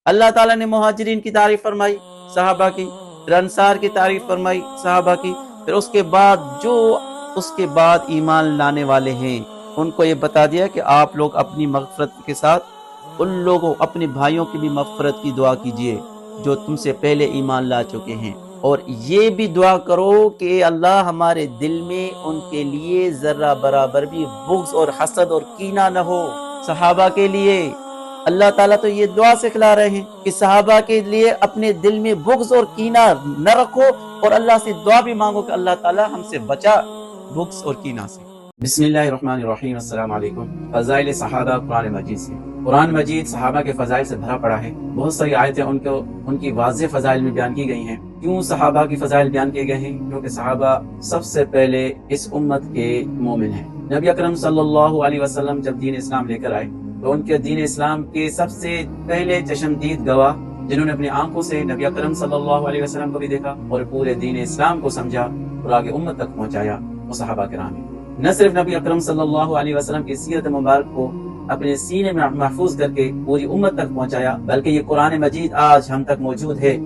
اللہ تعالیٰ نے مہاجرین کی تعریف فرمائی صحابہ کی، پھر انصار کی تعریف فرمائی صحابہ کی، پھر اس کے بعد جو اس کے بعد ایمان لانے والے ہیں ان کو یہ بتا دیا کہ آپ لوگ اپنی مغفرت کے ساتھ ان لوگوں اپنے بھائیوں کی بھی مغفرت کی دعا کیجئے جو تم سے پہلے ایمان لا چکے ہیں، اور یہ بھی دعا کرو کہ اللہ ہمارے دل میں ان کے لیے ذرہ برابر بھی بغض اور حسد اور کینہ نہ ہو۔ صحابہ کے لیے اللہ تعالیٰ تو یہ دعا سکھلا رہے ہیں کہ صحابہ کے لیے اپنے دل میں بغض اور کینہ نہ رکھو، اور اللہ سے دعا بھی مانگو کہ اللہ تعالیٰ ہم سے بچا بغض اور کینہ سے۔ بسم اللہ الرحمن الرحیم، السلام علیکم۔ فضائل صحابہ قرآن مجید سے۔ قرآن مجید صحابہ کے فضائل سے بھرا پڑا ہے، بہت ساری آیتیں ان کی واضح فضائل میں بیان کی گئی ہیں۔ کیوں صحابہ کی فضائل بیان کیے گئے ہیں؟ کیونکہ صحابہ سب سے پہلے اس امت کے مومن ہیں۔ نبی اکرم صلی اللہ علیہ وسلم جب دین اسلام لے کر آئے تو ان کے دین اسلام کے سب سے پہلے چشمدید گواہ جنہوں نے اپنی آنکھوں سے نبی اکرم صلی اللہ علیہ وسلم کو بھی دیکھا اور پورے دین اسلام کو سمجھا اور آگے امت تک پہنچایا، وہ صحابہ کرام ہیں۔ نہ صرف نبی اکرم صلی اللہ علیہ وسلم کی سیرت مبارک کو اپنے سینے میں محفوظ کر کے پوری امت تک پہنچایا، بلکہ یہ قرآن مجید آج ہم تک موجود ہے،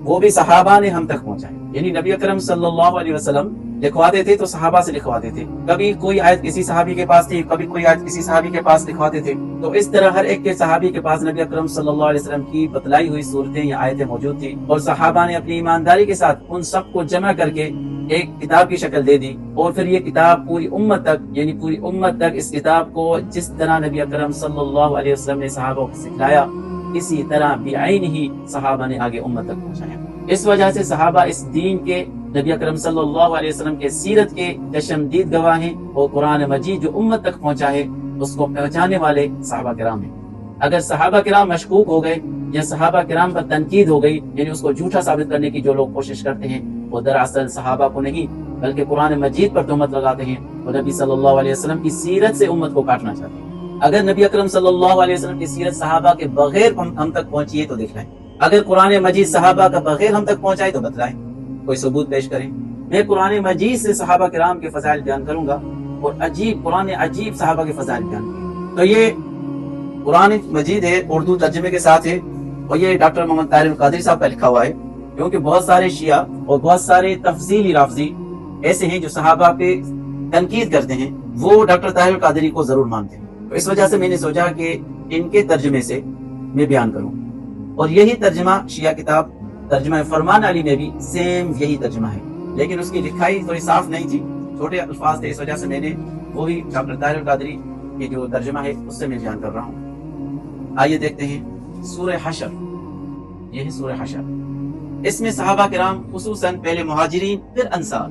وہ بھی صحابہ نے ہم تک پہنچایا۔ یعنی نبی اکرم صلی اللہ علیہ وسلم لکھواتے تھے تو صحابہ سے لکھواتے تھے، کبھی کوئی آیت کسی صحابی کے پاس تھی، کبھی کوئی آیت کسی صحابی کے پاس لکھواتے تھے، تو اس طرح ہر ایک کے صحابی کے پاس نبی اکرم صلی اللہ علیہ وسلم کی بتلائی ہوئی صورتیں یا آیتیں موجود تھی، اور صحابہ نے اپنی ایمانداری کے ساتھ ان سب کو جمع کر کے ایک کتاب کی شکل دے دی، اور پھر یہ کتاب پوری امت تک، یعنی پوری امت تک اس کتاب کو جس طرح نبی اکرم صلی اللہ علیہ وسلم نے صحابہ کو سکھلایا اسی طرح بعین ہی صحابہ نے آگے امت تک پہنچایا۔ اس وجہ سے صحابہ اس دین کے، نبی اکرم صلی اللہ علیہ وسلم کے سیرت کے چشمدید گواہ ہیں، اور قرآن مجید جو امت تک پہنچا ہے اس کو پہنچانے والے صحابہ کرام ہیں۔ اگر صحابہ کرام مشکوک ہو گئے یا صحابہ کرام پر تنقید ہو گئی، یعنی اس کو جھوٹا ثابت کرنے کی جو لوگ کوشش کرتے ہیں، وہ دراصل صحابہ کو نہیں بلکہ قرآن مجید پر تہمت لگاتے ہیں، اور نبی صلی اللہ علیہ وسلم کی سیرت سے امت کو کاٹنا چاہتے ہیں۔ اگر نبی اکرم صلی اللہ علیہ وسلم کی سیرت صحابہ کے بغیر ہم تک پہنچی ہے تو دکھلائیں، اگر قرآن مجید صحابہ کا بغیر ہم تک پہنچائے تو بتلائیں، کوئی ثبوت پیش کریں۔ میں قرآن مجید سے صحابہ کرام کے فضائل بیان کروں گا، اور قرآن عجیب صحابہ کے فضائل بیان کریں۔ تو یہ قرآن مجید ہے، اردو ترجمے کے ساتھ ہے، اور یہ ڈاکٹر محمد طاہر القادری صاحب کا لکھا ہوا ہے، کیونکہ بہت سارے شیعہ اور بہت سارے تفضیلی رافضی ایسے ہیں جو صحابہ پہ تنقید کرتے ہیں، وہ ڈاکٹر طاہر القادری کو ضرور مانتے ہیں۔ تو اس وجہ سے میں نے سوچا کہ ان کے ترجمے سے میں بیان کروں، اور یہی ترجمہ شیعہ کتاب ترجمہ فرمان علی میں بھی سیم یہی ترجمہ ہے، لیکن اس کی لکھائی تھوڑی صاف نہیں تھی، چھوٹے الفاظ تھے، اس وجہ سے میں نے وہی ڈاکٹر طاہر القادری کی جو ترجمہ ہے اس سے میں بیان کر رہا ہوں۔ آئیے دیکھتے ہیں سورہ حشر، یہ ہے سورہ حشر۔ اس میں صحابہ کرام خصوصاً پہلے مہاجرین پھر انصار،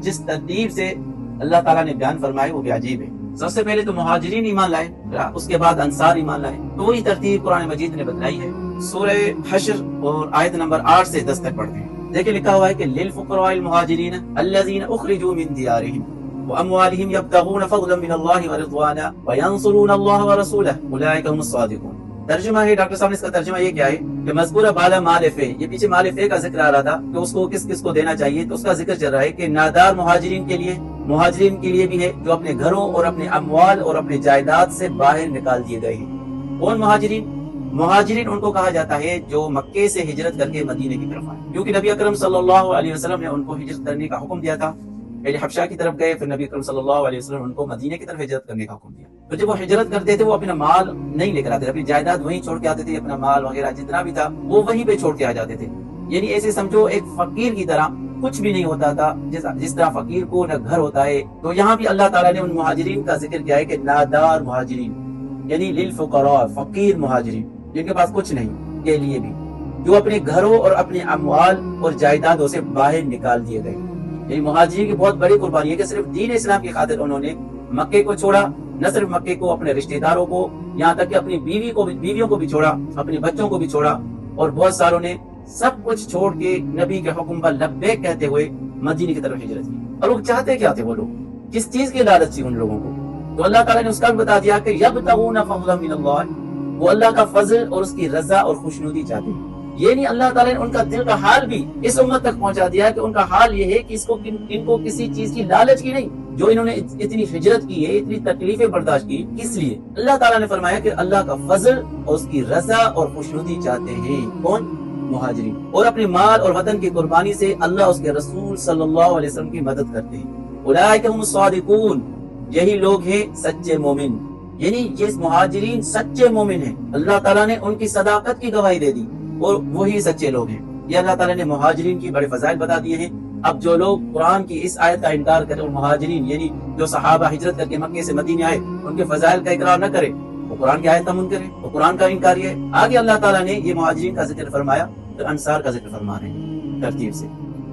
جس ترتیب سے اللہ تعالیٰ نے بیان فرمائے وہ بھی عجیب ہے۔ سب سے پہلے تو مہاجرین ایمان لائے، اس کے بعد انصار ایمان لائے، تو وہی ترتیب قرآن مجید نے بتلائی ہے۔ سورہ حشر اور آیت نمبر 8 سے 10 تک پڑھتے ہیں۔ دیکھیں لکھا ہوا ہے کہ للفقراء المہاجرین الذین اخرجوا من دیارہم واموالہم یبتغون فضلا من اللہ ورضوانا وینصرون اللہ ورسولہ اولئک هم الصادقون۔ ترجمہ ہے، ڈاکٹر صاحب نے اس کا ترجمہ یہ کیا ہے کہ مذکورہ بالا مال فے، یہ پیچھے مال فے کا ذکر آ رہا تھا کہ اس کو کس کس کو دینا چاہیے، تو اس کا ذکر چل رہا ہے کہ نادار مہاجرین کے لیے بھی ہے جو اپنے گھروں اور اپنے اموال اور اپنے جائیداد سے باہر نکال دیے گئے ہیں۔ کون مہاجرین ان کو کہا جاتا ہے جو مکے سے ہجرت کر کے مدینے کی طرف آئے، کیونکہ نبی اکرم صلی اللہ علیہ وسلم نے ان کو ہجرت کرنے کا حکم دیا تھا۔ پہلے حبشہ کی طرف گئے، پھر نبی اکرم صلی اللہ علیہ وسلم ان کو مدینے کی طرف ہجرت کرنے کا حکم دیا۔ تو جب وہ ہجرت کرتے تھے وہ اپنا مال نہیں لے کر آتے، اپنی جائیداد وہیں چھوڑ کے آتے تھے، اپنا مال وغیرہ جتنا بھی تھا وہ وہیں پہ چھوڑ کے آ جاتے تھے۔ یعنی ایسے سمجھو ایک فقیر کی طرح، کچھ بھی نہیں ہوتا تھا، جس طرح فقیر کو نہ گھر ہوتا ہے۔ تو یہاں بھی اللہ تعالیٰ نے ان مہاجرین کا ذکر کیا ہے کہ نادار مہاجرین، یعنی للفقراء، فقیر مہاجرین جن کے پاس کچھ نہیں، کے لیے بھی، جو اپنے گھروں اور اپنے اموال اور جائیدادوں سے باہر نکال دیے گئے۔ یعنی مہاجرین کی بہت بڑی قربانی ہے کہ صرف دین اسلام کی خاطر انہوں نے مکے کو چھوڑا، نہ صرف مکے کو، اپنے رشتہ داروں کو، یہاں تک کہ اپنی بیویوں کو بھی چھوڑا، اپنے بچوں کو بھی چھوڑا، اور بہت ساروں نے سب کچھ چھوڑ کے نبی کے حکم پر لبیک کہتے ہوئے مدینے کی طرف ہجرت کی۔ اور وہ چاہتے کیا تھے، وہ لوگ کس چیز کی لالچ تھی ان لوگوں کو؟ تو اللہ تعالیٰ نے اس کا بھی بتا دیا کہ یبتغون فضلا من اللہ، وہ اللہ کا فضل اور اس کی رضا اور خوشنودی چاہتے ہیں۔ یہ نہیں، اللہ تعالیٰ نے ان کا دل کا حال بھی اس امت تک پہنچا دیا کہ ان کا حال یہ ہے کہ ان کو کسی چیز کی لالچ کی نہیں، جو انہوں نے اتنی ہجرت کی ہے، اتنی تکلیفیں برداشت کی، کس لیے؟ اللہ تعالیٰ نے فرمایا کہ اللہ کا فضل اور اس کی رضا اور خوشنودی چاہتے ہیں۔ کون؟ مہاجرین۔ اور اپنے مال اور وطن کی قربانی سے اللہ اس کے رسول صلی اللہ علیہ وسلم کی مدد کرتے ہیں۔ اولئک هم الصادقون، یہی لوگ ہیں سچے مومن، یعنی یہ مہاجرین سچے مومن ہیں، اللہ تعالیٰ نے ان کی صداقت کی گواہی دے دی اور وہی سچے لوگ ہیں۔ یہ اللہ تعالیٰ نے مہاجرین کی بڑے فضائل بتا دیے ہیں۔ اب جو لوگ قرآن کی اس آیت کا انکار کریں اور مہاجرین یعنی جو صحابہ ہجرت کر کے مکے سے مدینے آئے ان کے فضائل کا اقرار نہ کرے، وہ قرآن کی آیت کا منکر ہے، وہ قرآن کا انکاری ہے۔ آگے اللہ تعالیٰ نے یہ مہاجرین کا ذکر فرمایا تو انصار کا ذکر فرما رہے ہیں ترتیب سے۔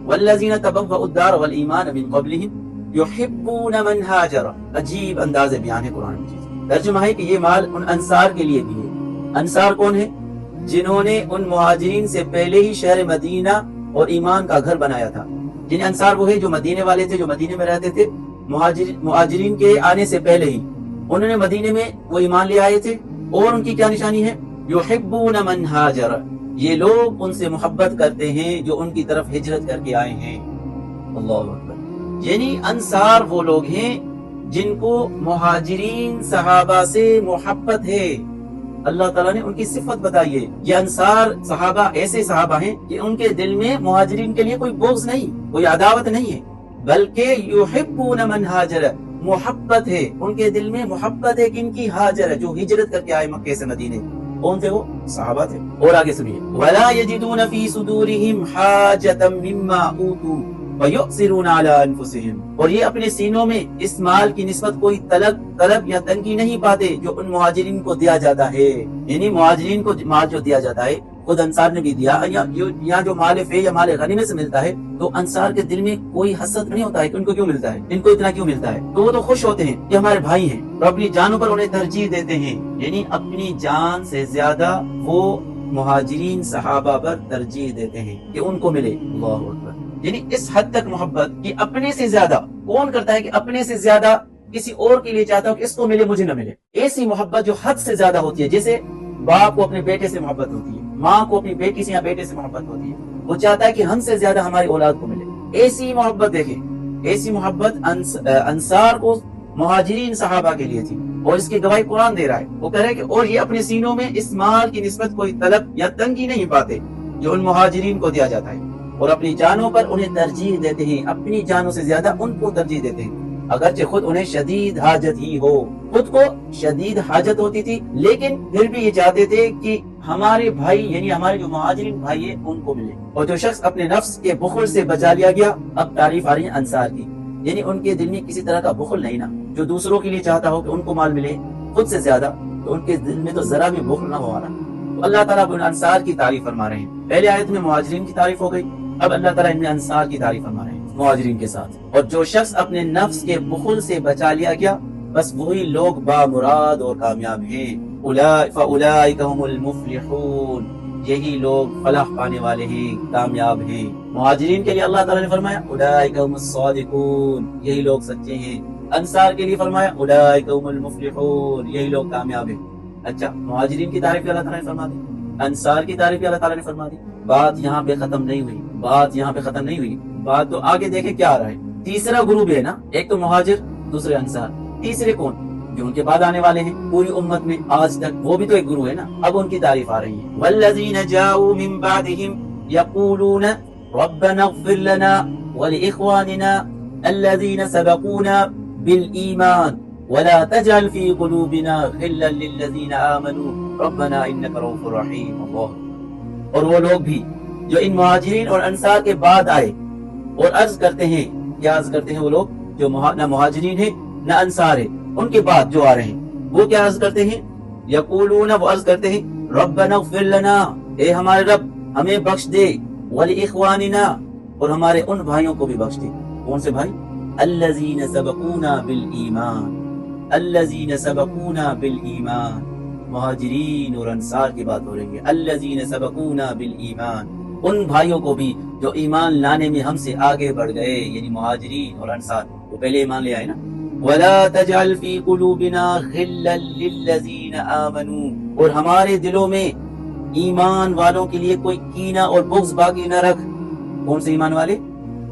والذین تبوؤا الدار والایمان من قبلہم یحبون من ہاجر، عجیب انداز بیان ہے قرآن مجید۔ ترجمہ ہے کہ یہ مال ان انصار کے لیے بھی ہے۔ انصار کون ہے؟ جنہوں نے ان مہاجرین سے پہلے ہی شہر مدینہ اور ایمان کا گھر بنایا تھا۔ جن انصار وہ ہے جو مدینے والے تھے، جو مدینے میں رہتے تھے مہاجرین کے آنے سے پہلے ہی انہوں نے مدینے میں وہ ایمان لے آئے تھے۔ اور ان کی کیا نشانی ہے؟ یحبون من ہاجر، یہ لوگ ان سے محبت کرتے ہیں جو ان کی طرف ہجرت کر کے آئے ہیں۔ اللہ اکبر، یعنی انصار وہ لوگ ہیں جن کو مہاجرین صحابہ سے محبت ہے۔ اللہ تعالیٰ نے ان کی صفت بتائی ہے۔ یہ انصار صحابہ ایسے صحابہ ہیں کہ ان کے دل میں مہاجرین کے لیے کوئی بغض نہیں، کوئی عداوت نہیں ہے، بلکہ یحبون من ہاجر، محبت ہے ان کے دل میں، محبت ہے کہ ان کی ہاجر جو ہجرت کر کے آئے مکے سے مدینے۔ کون تھے وہ؟ صحابہ تھے۔ اور آگے سنیے، وَلَا يَجِدُونَ فِي صُدُورِهِمْ حَاجَةً مِّمَّا أُوتُوا وَيُؤْثِرُونَ عَلَىٰ أَنفُسِهِمْ، اور یہ اپنے سینوں میں اس مال کی نسبت کوئی طلب یا تنگی نہیں پاتے جو ان مہاجرین کو دیا جاتا ہے۔ یعنی مہاجرین کو مال جو دیا جاتا ہے خود انصار نے بھی دیا، یا جو مال فے یا مال غنیمت سے ملتا ہے تو انصار کے دل میں کوئی حسد نہیں ہوتا ہے کہ ان کو کیوں ملتا ہے، ان کو اتنا کیوں ملتا ہے، تو وہ تو خوش ہوتے ہیں کہ ہمارے بھائی ہیں اور اپنی جانوں پر انہیں ترجیح دیتے ہیں۔ یعنی اپنی جان سے زیادہ وہ مہاجرین صحابہ پر ترجیح دیتے ہیں کہ ان کو ملے۔ اللہ اکبر، یعنی اس حد تک محبت کہ اپنے سے زیادہ کون کرتا ہے کہ اپنے سے زیادہ کسی اور کے لیے چاہتا ہو کہ اس کو ملے مجھے نہ ملے۔ ایسی محبت جو حد سے زیادہ ہوتی ہے، جیسے باپ کو اپنے بیٹے سے محبت ہوتی ہے، ماں کو اپنی بیٹی سے یا بیٹے سے محبت ہوتی ہے، وہ چاہتا ہے کہ ہم سے زیادہ ہماری اولاد کو ملے۔ ایسی محبت دیکھیں، ایسی محبت انصار کو مہاجرین صحابہ کے لیے تھی، اور اس کی گواہی قرآن دے رہا ہے۔ وہ کہہ رہا ہے کہ اور یہ اپنے سینوں میں اس مال کی نسبت کوئی طلب یا تنگی نہیں پاتے جو ان مہاجرین کو دیا جاتا ہے، اور اپنی جانوں پر انہیں ترجیح دیتے ہیں، اپنی جانوں سے زیادہ ان کو ترجیح دیتے ہیں، اگرچہ خود انہیں شدید حاجت ہی ہو۔ خود کو شدید حاجت ہوتی تھی لیکن پھر بھی یہ چاہتے تھے کہ ہمارے بھائی یعنی ہمارے جو مہاجرین بھائی ہیں ان کو ملے۔ اور جو شخص اپنے نفس کے بخل سے بچا لیا گیا، اب تعریف آ رہی ہے انصار کی، یعنی ان کے دل میں کسی طرح کا بخل نہیں نا، جو دوسروں کے لیے چاہتا ہو کہ ان کو مال ملے خود سے زیادہ، تو ان کے دل میں تو ذرا بھی بخل نہ ہو رہا۔ تو اللہ تعالیٰ اب ان انصار کی تعریف فرما رہے ہیں۔ پہلے آیت میں مہاجرین کی تعریف ہو گئی، اب اللہ تعالیٰ ان میں انصار کی تعریف فرما رہے ہیں مہاجرین کے ساتھ۔ اور جو شخص اپنے نفس کے بخل سے بچا لیا گیا، بس وہی لوگ بامراد اور کامیاب ہیں۔ فَأُولَئِكَ هُمُ الْمُفْلِحُونَ، یہی لوگ فلاح پانے والے ہیں، کامیاب ہیں۔ مہاجرین کے لیے اللہ تعالیٰ نے فرمایا أُولَئِكَ هُمُ الصَّادِقُونَ، یہی لوگ سچے ہیں۔ انصار کے لیے فرمایا أُولَئِكَ هُمُ الْمُفْلِحُونَ، یہی لوگ کامیاب ہیں۔ اچھا، مہاجرین کی تعریف اللہ تعالیٰ نے فرما دی، انصار کی تعریف اللہ تعالیٰ نے فرما دی۔ بات یہاں پہ ختم نہیں ہوئی، بات یہاں پہ ختم نہیں ہوئی، بات تو آگے دیکھیں کیا آ رہا ہے۔ تیسرا گروپ ہے نا، ایک تو مہاجر، دوسرے انصار، تیسرے کون؟ جو ان کے بعد آنے والے ہیں پوری امت میں آج تک، وہ بھی تو ایک گروہ ہے نا۔ اب ان کی تعریف آ رہی ہے، والذین جاؤوا من بعدهم یقولون ربنا اغفر لنا ولاخواننا الذین سبقونا بالایمان ولا تجعل في قلوبنا غلا للذین آمنوا ربنا انک رؤوف رحیم۔ اللہ، اور وہ لوگ بھی جو ان مہاجرین اور انصار کے بعد آئے اور عرض کرتے ہیں، کیا عرض کرتے ہیں وہ لوگ جو نہ مہاجرین ہیں نہ انصار ہیں، ان کے بعد جو آ رہے ہیں وہ کیا عرض کرتے ہیں؟ یقولون، وہ عرض کرتے ہیں ربنا اغفر لنا، اے ہمارے رب ہمیں بخش دے، ولاخواننا، اور ہمارے ان بھائیوں کو بھی بخش دے۔ کون سے بھائی؟ الذین سبقونا بالایمان، الذین سبقونا بالایمان، مہاجرین اور انصار کی بات ہو رہی ہے۔ الذین سبقونا بالایمان، ان بھائیوں کو بھی جو ایمان لانے میں ہم سے آگے بڑھ گئے، یعنی مہاجرین اور انصار، وہ پہلے ایمان لے آئے نا۔ وَلَا تَجْعَلْ فِي قُلُوبِنَا غِلًّا لِلَّذِينَ آمَنُوا، اور ہمارے دلوں میں ایمان والوں کے لیے کوئی کینہ اور بغض باقی نہ رکھ۔ کون سے ایمان والے؟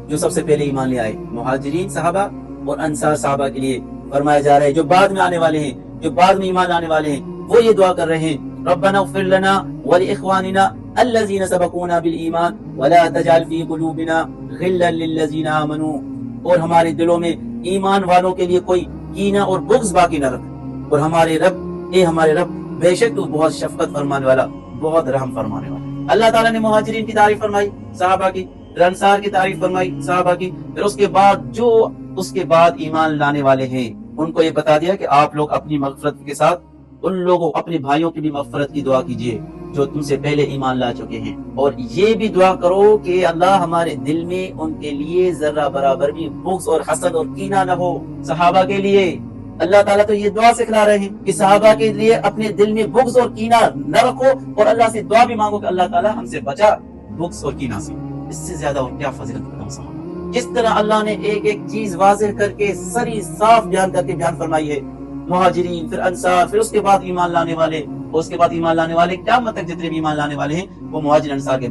جو سب سے پہلے ایمان لے آئے، مہاجرین صحابہ اور انصار صحابہ کے لیے فرمایا جا رہا ہے، جو بعد میں آنے والے ہیں، جو بعد میں ایمان لانے والے ہیں، وہ یہ دعا کر رہے ہیں، ربنا اغفر لنا ولاخواننا الذين سبقونا بالایمان ولا تجعل في قلوبنا غلا للذين آمنوا، اور ہمارے دلوں میں ایمان والوں کے لیے کوئی کینہ اور بغض باقی نہ رکھ، اور ہمارے رب، اے ہمارے رب، بے شک تو بہت شفقت فرمانے والا، بہت رحم فرمانے والا۔ اللہ تعالیٰ نے مہاجرین کی تعریف فرمائی صحابہ کی، پھر انصار کی تعریف فرمائی صحابہ کی، پھر اس کے بعد جو اس کے بعد ایمان لانے والے ہیں ان کو یہ بتا دیا کہ آپ لوگ اپنی مغفرت کے ساتھ ان لوگوں، اپنے بھائیوں کی بھی مغفرت کی دعا کیجئے جو تم سے پہلے ایمان لا چکے ہیں، اور یہ بھی دعا کرو کہ اللہ ہمارے دل میں ان کے لیے ذرہ برابر بھی بغض اور حسد اور کینہ نہ ہو۔ صحابہ کے لیے اللہ تعالیٰ تو یہ دعا سکھلا رہے ہیں کہ صحابہ کے لیے اپنے دل میں بغض اور کینہ نہ رکھو، اور اللہ سے دعا بھی مانگو کہ اللہ تعالیٰ ہم سے بچا بغض اور کینہ سے۔ اس سے زیادہ اور کیا فضیلت بتاؤں صحابہ، جس طرح اللہ نے ایک ایک چیز واضح کر کے سری صاف بیان کر کے بیان فرمائی ہے، مہاجرین، پھر انصار، پھر اس کے بعد ایمان لانے والے، اور اس کے بعد ایمان لانے والے قیامت تک جتنے بھی ایمان لانے والے ہیں وہ مہاجر انصار کے